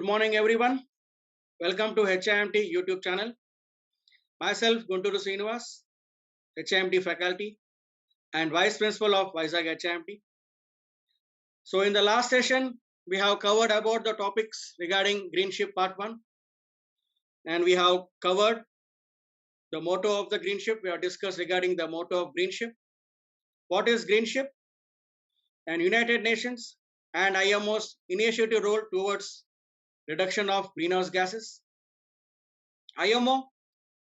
Good morning, everyone. Welcome to HIMT YouTube channel. Myself, Gunturu Srinivas, HIMT faculty and Vice Principal of Vizag HIMT. So in the last session, we have covered about the topics regarding greenship part 1. And we have covered the motto of the greenship. We have discussed regarding the motto of greenship. What is greenship? And United Nations and IMO's initiative role towards reduction of greenhouse gases. IMO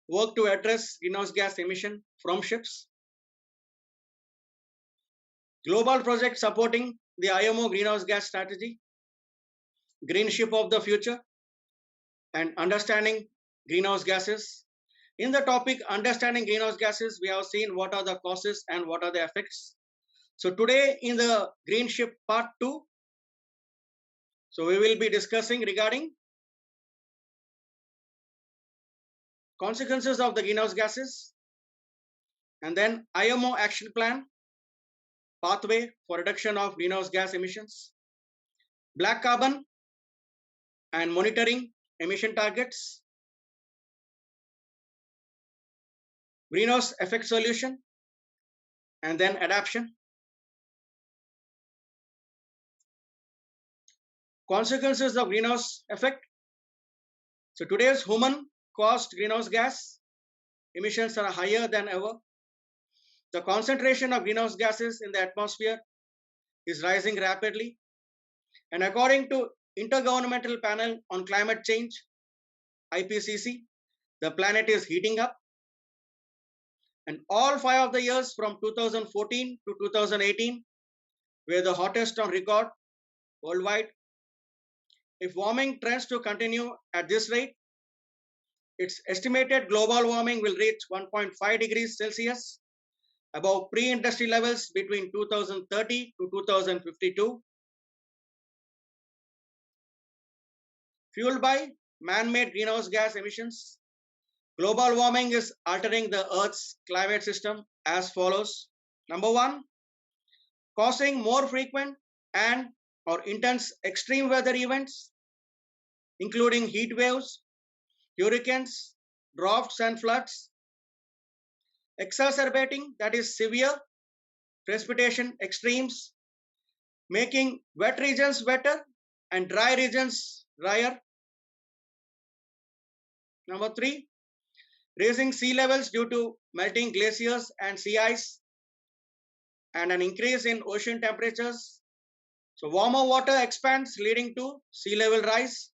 work to address greenhouse gas emission from ships. Global project supporting the IMO greenhouse gas strategy, green ship of the future, and understanding greenhouse gases. In the topic understanding greenhouse gases, we have seen what are the causes and what are the effects. So today in the green ship part 2, so we will be discussing regarding consequences of the greenhouse gases, and then IMO action plan, pathway for reduction of greenhouse gas emissions, black carbon and monitoring emission targets, greenhouse effect solution, and then adaptation. Consequences of greenhouse effect. So today's human caused greenhouse gas emissions are higher than ever. The concentration of greenhouse gases in the atmosphere is rising rapidly. And according to Intergovernmental Panel on Climate Change, IPCC, the planet is heating up. And all 5 of the years from 2014 to 2018 were the hottest on record worldwide. If warming trends to continue at this rate, it's estimated global warming will reach 1.5 degrees Celsius above pre-industry levels between 2030 to 2052. Fueled by man-made greenhouse gas emissions, global warming is altering the Earth's climate system as follows. Number 1, causing more frequent and or intense extreme weather events, including heat waves, hurricanes, droughts and floods, exacerbating, that is severe precipitation extremes, making wet regions wetter and dry regions drier. Number 3, raising sea levels due to melting glaciers and sea ice and an increase in ocean temperatures. So warmer water expands leading to sea level rise.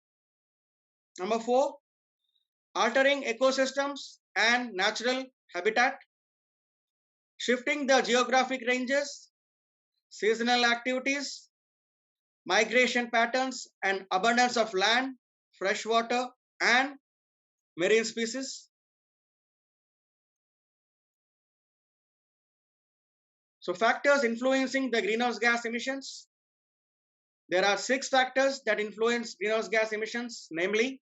Number 4, altering ecosystems and natural habitat, shifting the geographic ranges, seasonal activities, migration patterns and abundance of land, fresh water and marine species. So factors influencing the greenhouse gas emissions. There are 6 factors that influence greenhouse gas emissions, namely,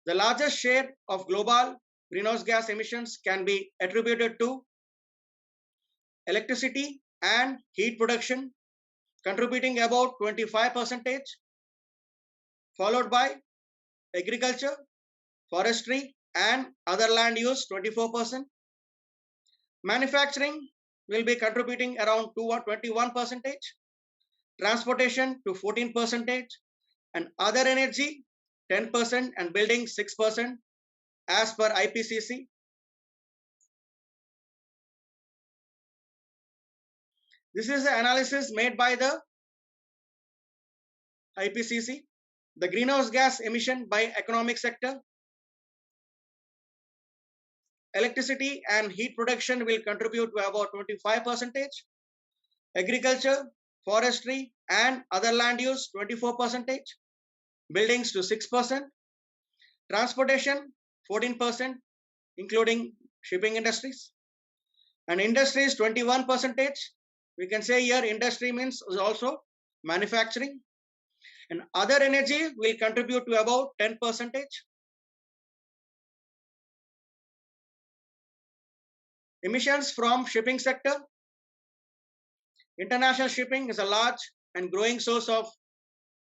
the largest share of global greenhouse gas emissions can be attributed to electricity and heat production, contributing about 25%, followed by agriculture, forestry, and other land use, 24%. Manufacturing will be contributing around 21%, transportation to 14%, and other energy 10%, and building 6% as per IPCC. This is the analysis made by the IPCC. The greenhouse gas emission by economic sector. Electricity and heat production will contribute to about 25%. Agriculture, forestry, and other land use 24%. Buildings to 6%. Transportation 14%, including shipping industries. And industries 21%. We can say here industry means also manufacturing. And other energy will contribute to about 10%. Emissions from shipping sector. International shipping is a large and growing source of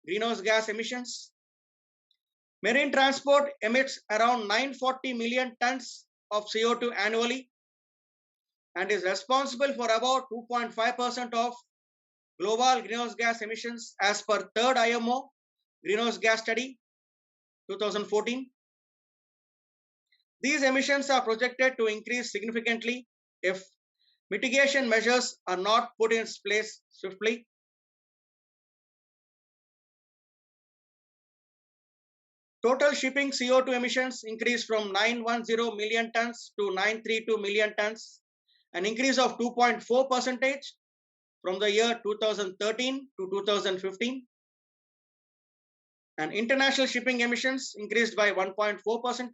greenhouse gas emissions. Marine transport emits around 940 million tons of CO2 annually and is responsible for about 2.5% of global greenhouse gas emissions as per third IMO greenhouse gas study 2014. These emissions are projected to increase significantly if mitigation measures are not put in place swiftly. Total shipping CO2 emissions increased from 910 million tons to 932 million tons, an increase of 2.4% from the year 2013 to 2015. And international shipping emissions increased by 1.4%.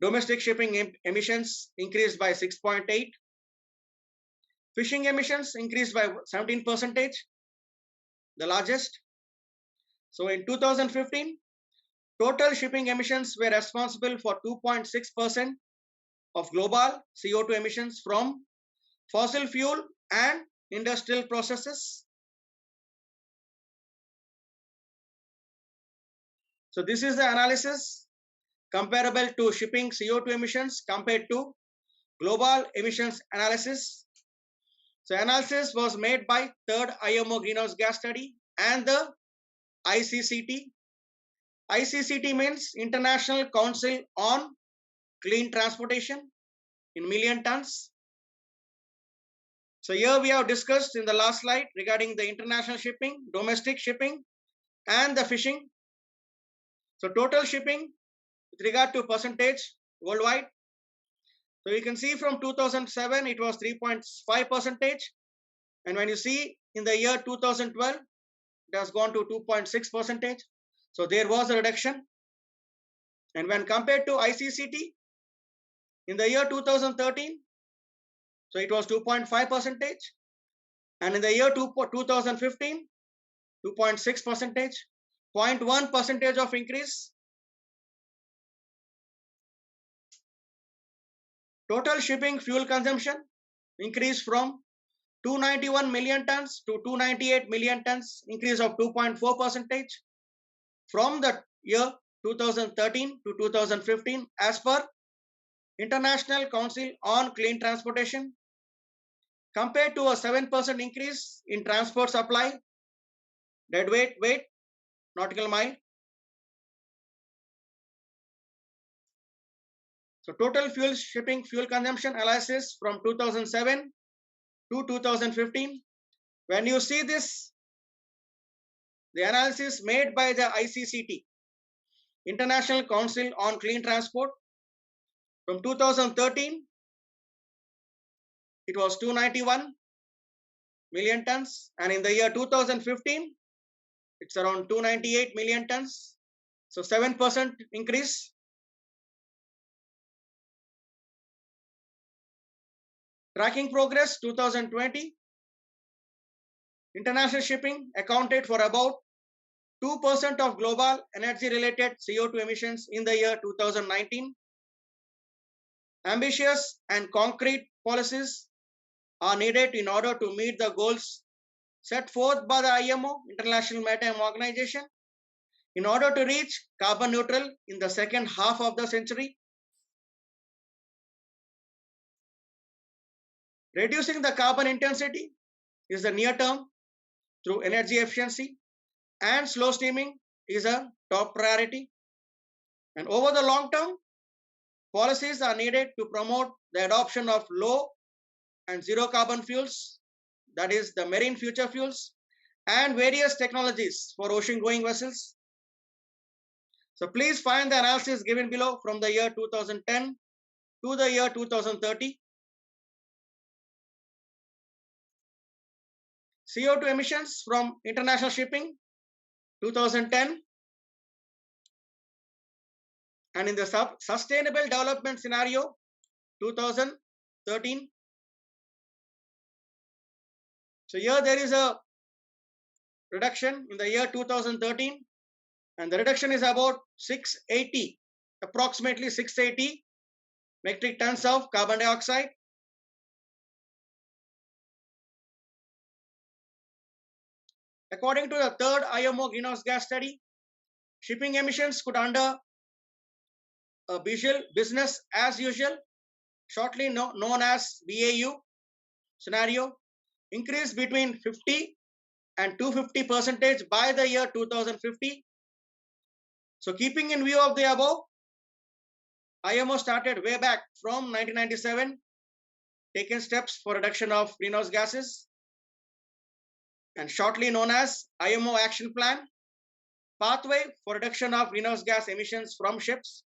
Domestic shipping emissions increased by 6.8%. Fishing emissions increased by 17%, the largest. So in 2015, total shipping emissions were responsible for 2.6% of global CO2 emissions from fossil fuel and industrial processes. So this is the analysis comparable to shipping CO2 emissions compared to global emissions analysis. So analysis was made by third IMO greenhouse gas study and the ICCT. ICCT means International Council on Clean Transportation in million tons. So here we have discussed in the last slide regarding the international shipping, domestic shipping and the fishing. So total shipping with regard to percentage worldwide. So you can see from 2007 it was 3.5%, and when you see in the year 2012 it has gone to 2.6%. So there was a reduction. And when compared to ICCT in the year 2013, so it was 2.5%, and in the year 2015 2.6%, 0.1% of increase. Total shipping fuel consumption increased from 291 million tons to 298 million tons, increase of 2.4% from the year 2013 to 2015 as per International Council on Clean Transportation, compared to a 7% increase in transport supply, deadweight, weight, nautical mile. So total shipping fuel consumption analysis from 2007 to 2015. When you see this, the analysis made by the ICCT, International Council on Clean Transport, from 2013, it was 291 million tons, and in the year 2015, it's around 298 million tons. So 7% increase. Tracking progress 2020, international shipping accounted for about 2% of global energy-related CO2 emissions in the year 2019. Ambitious and concrete policies are needed in order to meet the goals set forth by the IMO, International Maritime Organization, in order to reach carbon neutral in the second half of the century. Reducing the carbon intensity is the near term through energy efficiency, and slow steaming is a top priority. And over the long term, policies are needed to promote the adoption of low and zero carbon fuels, that is the marine future fuels, and various technologies for ocean going vessels. So please find the analysis given below from the year 2010 to the year 2030. CO2 emissions from international shipping 2010, and in the sustainable development scenario 2013. So here there is a reduction in the year 2013, and the reduction is about 680, approximately 680 metric tons of carbon dioxide. According to the third IMO greenhouse gas study, shipping emissions could under a business as usual, shortly known as BAU scenario, increase between 50 and 250% by the year 2050. So keeping in view of the above, IMO started way back from 1997, taken steps for reduction of greenhouse gases, and shortly known as IMO Action Plan, pathway for reduction of greenhouse gas emissions from ships.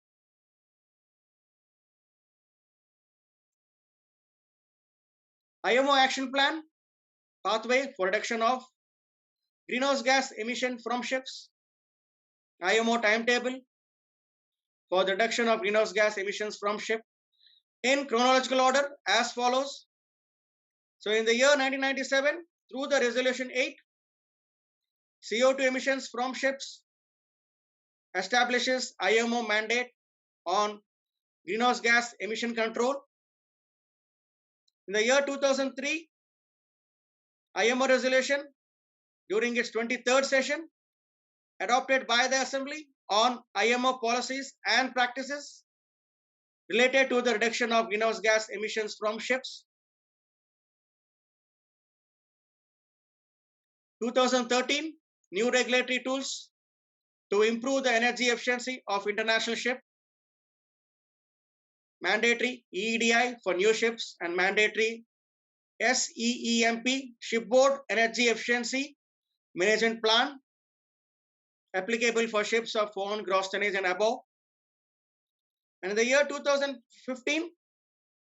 IMO Action Plan, pathway for reduction of greenhouse gas emission from ships. IMO timetable for the reduction of greenhouse gas emissions from ship in chronological order as follows. So in the year 1997, through the Resolution 8, CO2 emissions from ships establishes IMO mandate on greenhouse gas emission control. In the year 2003, IMO resolution during its 23rd session adopted by the Assembly on IMO policies and practices related to the reduction of greenhouse gas emissions from ships. 2013, new regulatory tools to improve the energy efficiency of international ship, mandatory EEDI for new ships and mandatory SEEMP shipboard energy efficiency management plan applicable for ships of 400 gross tonnage and above. And in the year 2015,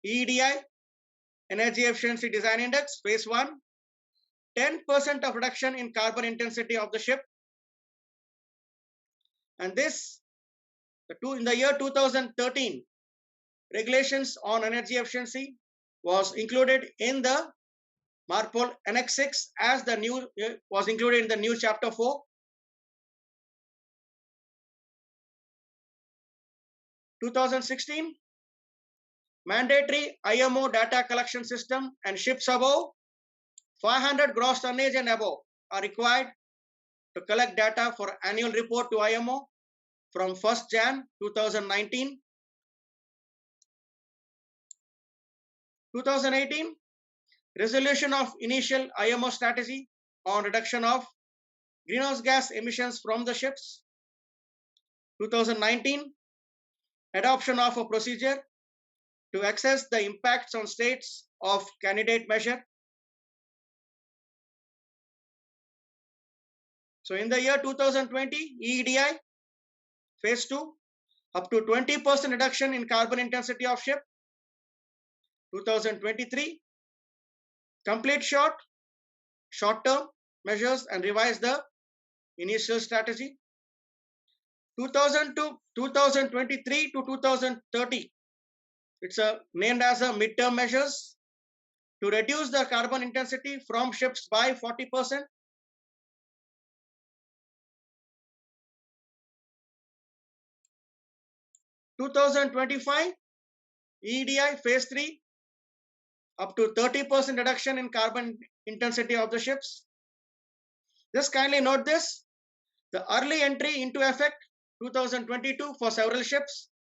EEDI Energy Efficiency Design Index phase 1, 10% of reduction in carbon intensity of the ship. And this, in the year 2013, regulations on energy efficiency was included in the MARPOL Annex 6 as the new was included in the new chapter 4. 2016, mandatory IMO data collection system and ships above 500 gross tonnage and above are required to collect data for annual report to IMO from 1st Jan 2019. 2018, resolution of initial IMO strategy on reduction of greenhouse gas emissions from the ships. 2019, adoption of a procedure to assess the impacts on states of candidate measure. So in the year 2020, EEDI phase 2, up to 20% reduction in carbon intensity of ship. 2023, complete short-term measures and revise the initial strategy. 2023 to 2030, it's named as a midterm measures to reduce the carbon intensity from ships by 40%. 2025, EEDI phase 3, up to 30% reduction in carbon intensity of the ships. Just kindly note this, the early entry into effect 2022 for several ships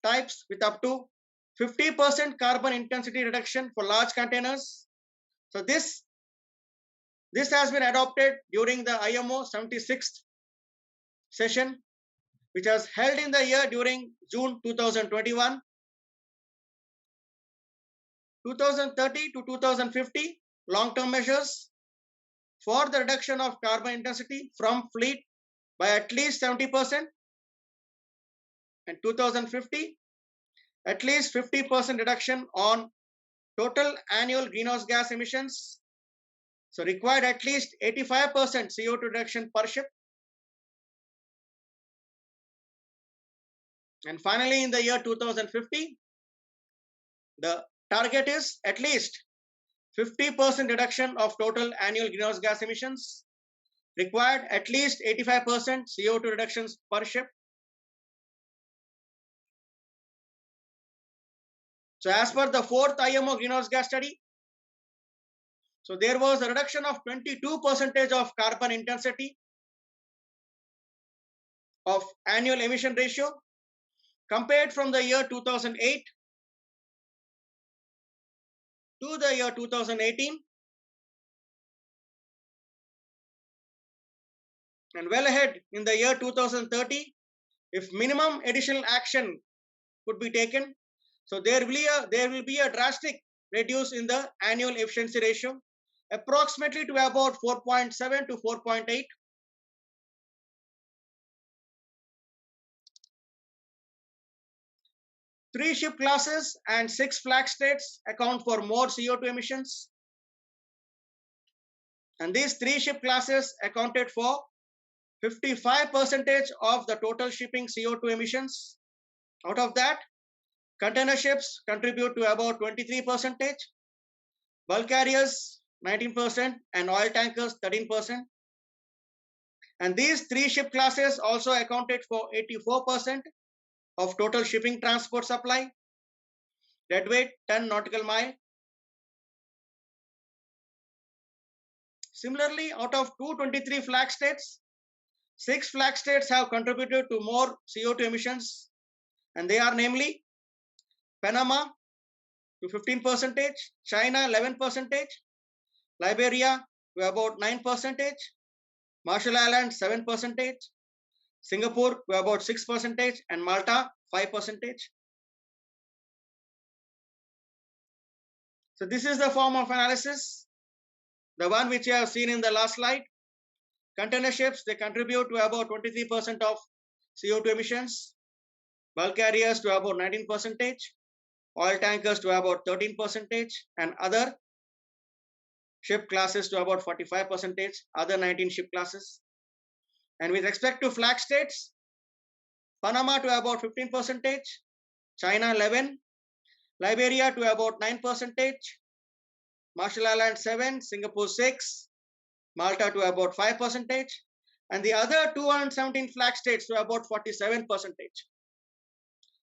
types with up to 50% carbon intensity reduction for large containers. So this has been adopted during the IMO 76th session, which was held in the year during June 2021. 2030 to 2050, long-term measures for the reduction of carbon intensity from fleet by at least 70%. And 2050, at least 50% reduction on total annual greenhouse gas emissions. So required at least 85% CO2 reduction per ship. And finally, in the year 2050, the target is at least 50% reduction of total annual greenhouse gas emissions. Required at least 85% CO2 reductions per ship. So as per the fourth IMO greenhouse gas study, So there was a reduction of 22% of carbon intensity of annual emission ratio compared from the year 2008 to the year 2018, and well ahead in the year 2030 if minimum additional action could be taken. So there will be a drastic reduce in the annual efficiency ratio approximately to about 4.7 to 4.8. Three ship classes and 6 flag states account for more CO2 emissions. And these 3 ship classes accounted for 55% of the total shipping CO2 emissions. Out of that, container ships contribute to about 23%, bulk carriers 19%, and oil tankers 13%. And these 3 ship classes also accounted for 84% of total shipping transport supply, deadweight, ton, nautical mile. Similarly, out of 223 flag states, 6 flag states have contributed to more CO2 emissions, and they are namely Panama to 15%, China 11%, Liberia to about 9%, Marshall Islands 7%, Singapore to about 6%, and Malta 5%. So this is the form of analysis, the one which you have seen in the last slide. Container ships, they contribute to about 23% of CO2 emissions, bulk carriers to about 19%, oil tankers to about 13%, and other ship classes to about 45%, other 19 ship classes. And with respect to flag states, Panama to about 15%, China 11%, Liberia to about 9%, Marshall Islands 7%, Singapore 6%, Malta to about 5%, and the other 217 flag states to about 47%.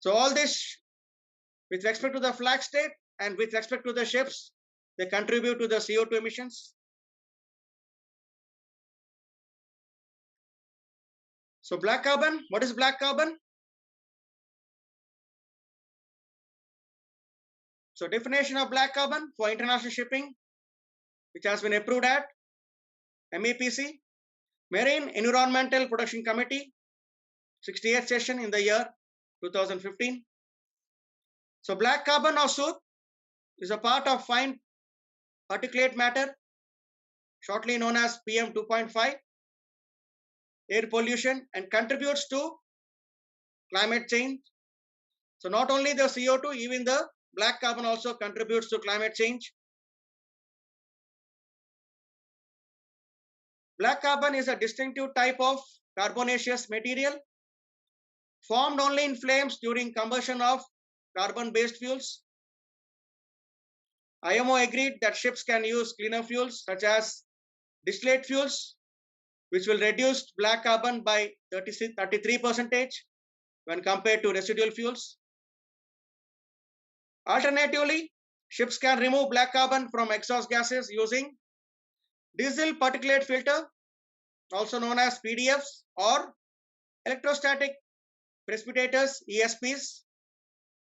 So all this with respect to the flag state and with respect to the ships, they contribute to the CO2 emissions. So black carbon, what is black carbon? So definition of black carbon for international shipping, which has been approved at MEPC, Marine Environmental Protection Committee, 68th session in the year 2015. So black carbon or soot is a part of fine particulate matter, shortly known as PM 2.5, air pollution, and contributes to climate change. So not only the CO2, even the black carbon also contributes to climate change. Black carbon is a distinctive type of carbonaceous material formed only in flames during combustion of carbon-based fuels. IMO agreed that ships can use cleaner fuels such as distillate fuels, which will reduce black carbon by 33% when compared to residual fuels. Alternatively, ships can remove black carbon from exhaust gases using diesel particulate filter, also known as PDFs, or electrostatic precipitators, ESPs,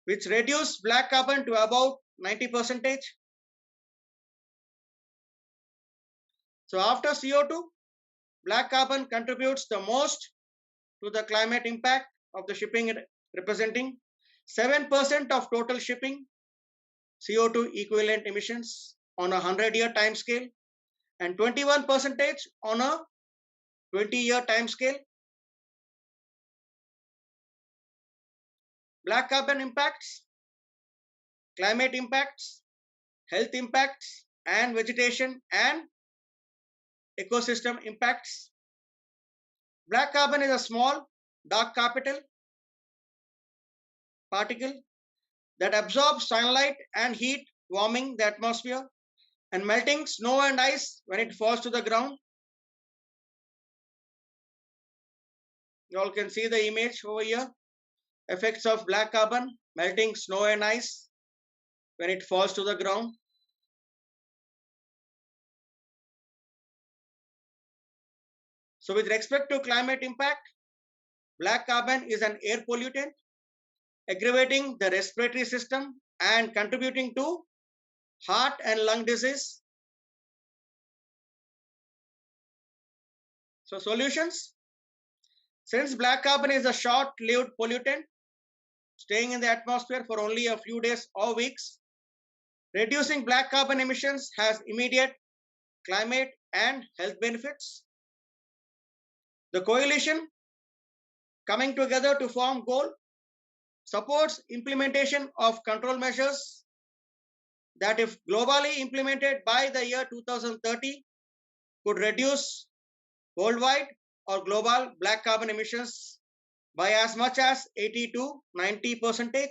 which reduce black carbon to about 90%. So after CO2, black carbon contributes the most to the climate impact of the shipping, representing 7% of total shipping CO2 equivalent emissions on a 100-year time scale and 21% on a 20-year time scale. Black carbon impacts, climate impacts, health impacts, and vegetation and ecosystem impacts. Black carbon is a small, dark particle that absorbs sunlight and heat, warming the atmosphere and melting snow and ice when it falls to the ground. You all can see the image over here. Effects of black carbon, melting snow and ice when it falls to the ground. So with respect to climate impact, black carbon is an air pollutant, aggravating the respiratory system and contributing to heart and lung disease. So solutions: since black carbon is a short-lived pollutant, staying in the atmosphere for only a few days or weeks, reducing black carbon emissions has immediate climate and health benefits. The coalition coming together to form goal supports implementation of control measures that, if globally implemented by the year 2030, could reduce worldwide or global black carbon emissions by as much as 80 to 90%.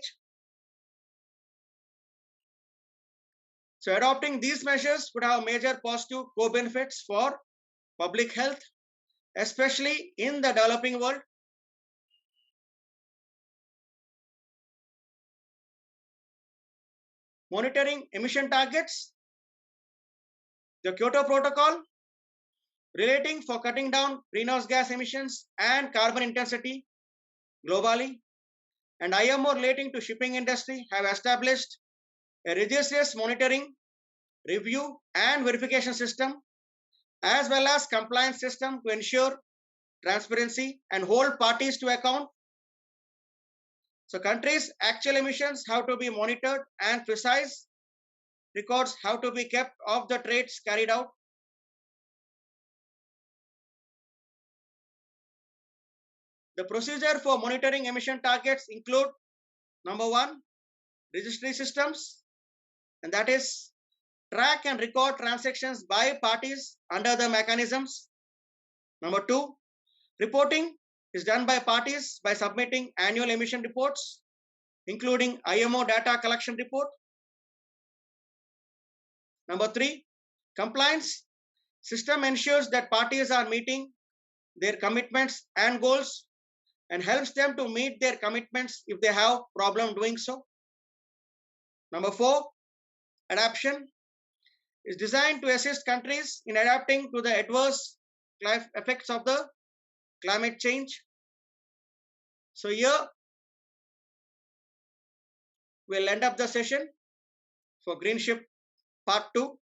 So adopting these measures would have major positive co-benefits for public health, especially in the developing world. Monitoring emission targets. The Kyoto Protocol relating for cutting down greenhouse gas emissions and carbon intensity globally, and IMO relating to shipping industry have established a rigorous monitoring, review and verification system, as well as compliance system to ensure transparency and hold parties to account. So countries' actual emissions have to be monitored and precise records have to be kept of the trades carried out. The procedure for monitoring emission targets include: number one, registry systems, and that is track and record transactions by parties under the mechanisms. Number two, reporting is done by parties by submitting annual emission reports, including IMO data collection report. Number three, compliance system ensures that parties are meeting their commitments and goals and helps them to meet their commitments if they have problem doing so. Number four, adaptation is designed to assist countries in adapting to the adverse effects of the climate change. So here we'll end up the session for greenship part 2,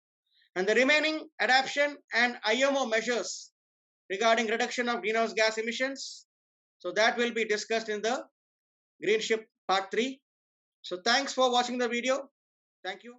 and the remaining adaptation and IMO measures regarding reduction of greenhouse gas emissions. So that will be discussed in the greenship part 3. So thanks for watching the video. Thank you.